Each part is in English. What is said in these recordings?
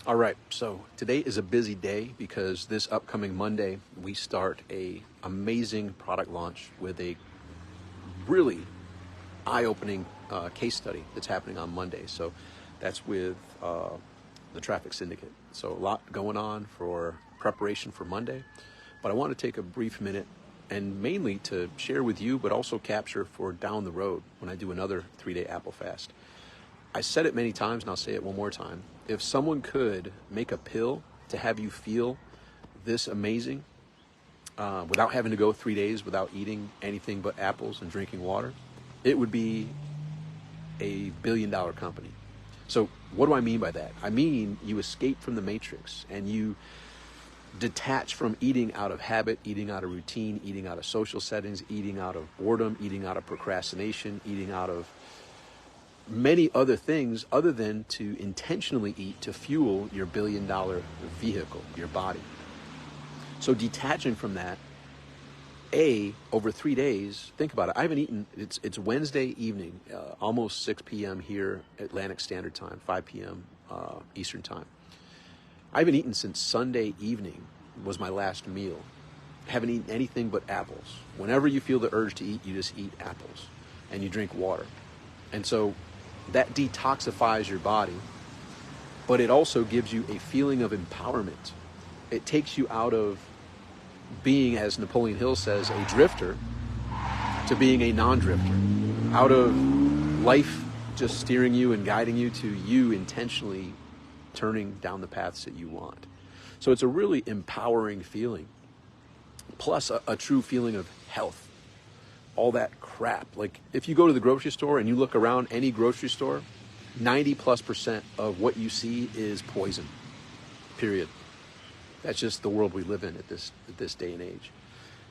All right, so today is a busy day because this upcoming Monday we start a amazing product launch with a really eye-opening case study that's happening on Monday. So that's with the Traffic Syndicate. So a lot going on for preparation for Monday, but I want to take a brief minute and mainly to share with you, but also capture for down the road when I do another 3-day Apple Fast. I said it many times and I'll say it one more time. If someone could make a pill to have you feel this amazing without having to go 3 days without eating anything but apples and drinking water, it would be a billion-dollar company. So what do I mean by that? I mean you escape from the matrix and you detach from eating out of habit, eating out of routine, eating out of social settings, eating out of boredom, eating out of procrastination, eating out of many other things other than to intentionally eat to fuel your billion-dollar vehicle, your body. So detaching from that, over 3 days, think about it. I haven't eaten, it's Wednesday evening, almost 6 p.m. here, Atlantic Standard Time, 5 p.m. Eastern Time. I haven't eaten since Sunday evening was my last meal. I haven't eaten anything but apples. Whenever you feel the urge to eat, you just eat apples and you drink water. And so that detoxifies your body, but it also gives you a feeling of empowerment. It takes you out of being, as Napoleon Hill says, a drifter to being a non-drifter. Out of life just steering you and guiding you to you intentionally turning down the paths that you want. So it's a really empowering feeling, plus a true feeling of health. All that crap. Like if you go to the grocery store and you look around any grocery store, 90+% of what you see is poison. Period. That's just the world we live in at this day and age.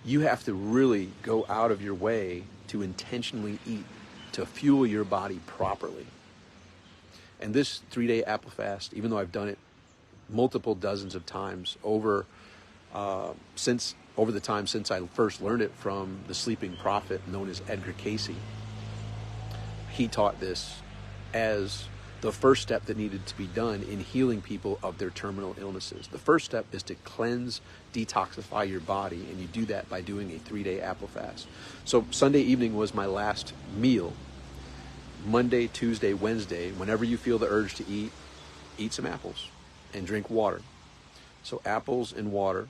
You have to really go out of your way to intentionally eat, to fuel your body properly. And this 3-day Apple Fast, even though I've done it multiple dozens of times over the time since I first learned it from the sleeping prophet known as Edgar Cayce, he taught this as the first step that needed to be done in healing people of their terminal illnesses. The first step is to cleanse, detoxify your body, and you do that by doing a 3-day Apple Fast. So Sunday evening was my last meal. Monday, Tuesday, Wednesday, whenever you feel the urge to eat some apples and drink water. So apples and water.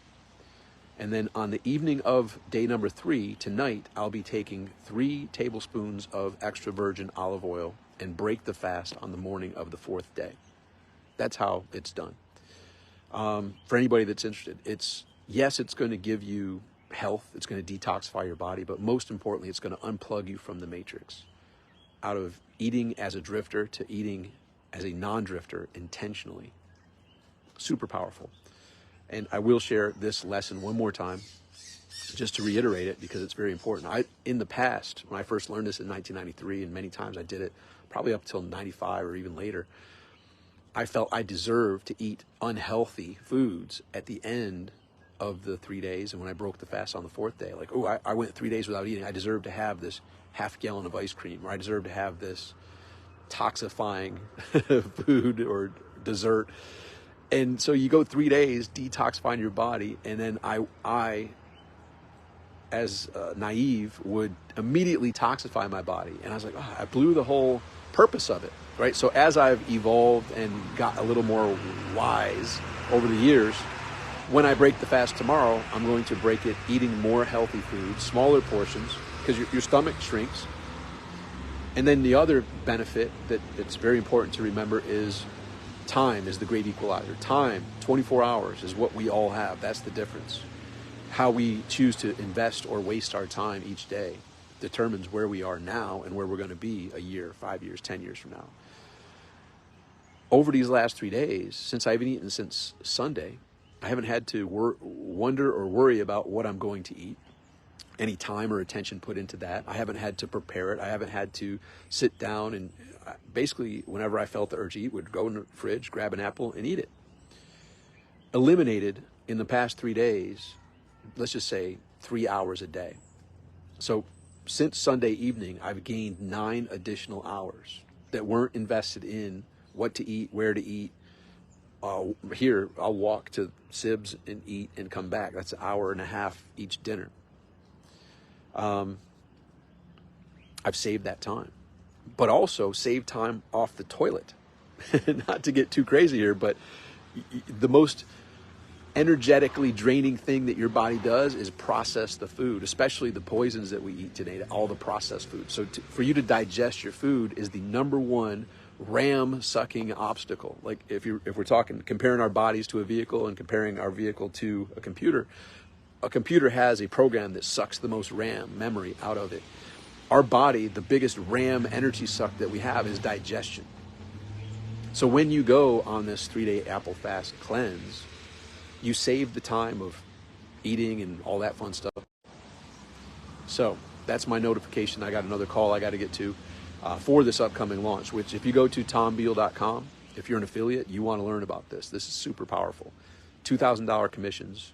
And then on the evening of day number 3, tonight, I'll be taking 3 tablespoons of extra virgin olive oil and break the fast on the morning of the 4th day. That's how it's done. For anybody that's interested, it's going to give you health. It's going to detoxify your body. But most importantly, it's going to unplug you from the matrix. Out of eating as a drifter to eating as a non-drifter intentionally. Super powerful. And I will share this lesson one more time, just to reiterate it, because it's very important. In the past, when I first learned this in 1993, and many times I did it, probably up till 95 or even later, I felt I deserved to eat unhealthy foods at the end of the 3 days. And when I broke the fast on the 4th day, like, oh, I went 3 days without eating. I deserve to have this half gallon of ice cream, or I deserve to have this toxifying food or dessert. And so you go 3 days detoxifying your body, and then I as naive, would immediately toxify my body. And I was like, oh, I blew the whole purpose of it, right? So as I've evolved and got a little more wise over the years, when I break the fast tomorrow, I'm going to break it eating more healthy foods, smaller portions, because your stomach shrinks. And then the other benefit that it's very important to remember is time is the great equalizer. Time, 24 hours, is what we all have. That's the difference. How we choose to invest or waste our time each day determines where we are now and where we're going to be a year, 5 years, 10 years from now. Over these last 3 days, since I haven't eaten since Sunday, I haven't had to wonder or worry about what I'm going to eat. Any time or attention put into that. I haven't had to prepare it. I haven't had to sit down and basically whenever I felt the urge to eat, would go in the fridge, grab an apple and eat it. Eliminated in the past 3 days, let's just say 3 hours a day. So since Sunday evening, I've gained 9 additional hours that weren't invested in what to eat, where to eat, here, I'll walk to Sibs and eat and come back. That's an hour and a half each dinner. I've saved that time, but also saved time off the toilet. Not to get too crazy here, but the most energetically draining thing that your body does is process the food, especially the poisons that we eat today, all the processed food. So for you to digest your food is the number one ram sucking obstacle. Like if we're talking comparing our bodies to a vehicle and comparing our vehicle to a computer has a program that sucks the most RAM memory out of it. Our body, the biggest RAM energy suck that we have is digestion. So when you go on this 3-day apple fast cleanse, you save the time of eating and all that fun stuff. So that's my notification. I got another call I got to get to for this upcoming launch, which if you go to tombeal.com, if you're an affiliate, you want to learn about this. This is super powerful. $2,000 commissions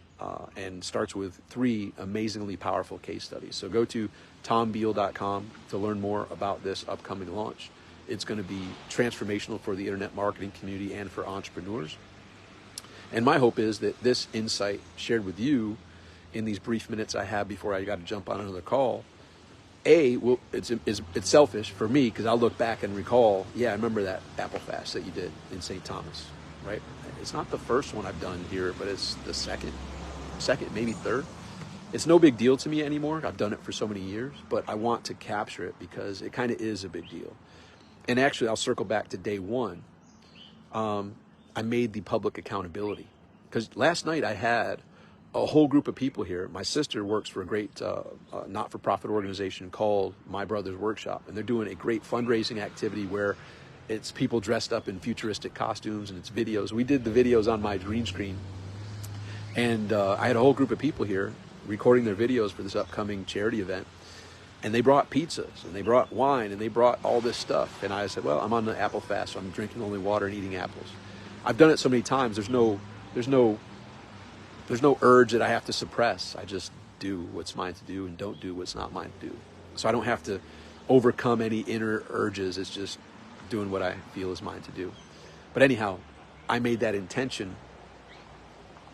and starts with 3 amazingly powerful case studies. So go to tombeal.com to learn more about this upcoming launch. It's going to be transformational for the internet marketing community and for entrepreneurs. And my hope is that this insight shared with you in these brief minutes I have before I got to jump on another call, it's selfish for me because I'll look back and recall, yeah, I remember that apple fast that you did in St. Thomas, right? It's not the first one I've done here, but it's the second, maybe third. It's no big deal to me anymore. I've done it for so many years, but I want to capture it because it kind of is a big deal. And actually, I'll circle back to day one. I made the public accountability because last night I had a whole group of people here. My sister works for a great not-for-profit organization called My Brother's Workshop, and they're doing a great fundraising activity where it's people dressed up in futuristic costumes and it's videos. We did the videos on my green screen, and I had a whole group of people here recording their videos for this upcoming charity event. And they brought pizzas, and they brought wine, and they brought all this stuff. And I said, well, I'm on the apple fast, so I'm drinking only water and eating apples. I've done it so many times, there's no urge that I have to suppress. I just do what's mine to do and don't do what's not mine to do. So I don't have to overcome any inner urges. It's just doing what I feel is mine to do. But anyhow, I made that intention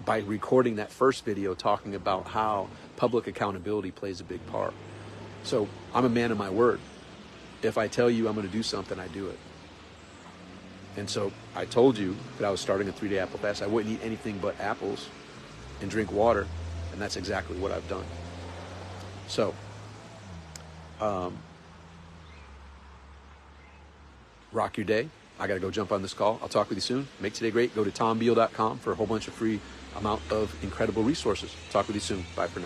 by recording that first video talking about how public accountability plays a big part. So I'm a man of my word. If I tell you I'm going to do something, I do it. And so I told you that I was starting a 3-day apple fast. I wouldn't eat anything but apples and drink water. And that's exactly what I've done. So, rock your day. I got to go jump on this call. I'll talk with you soon. Make today great. Go to tombeal.com for a whole bunch of free amount of incredible resources. Talk with you soon. Bye for now.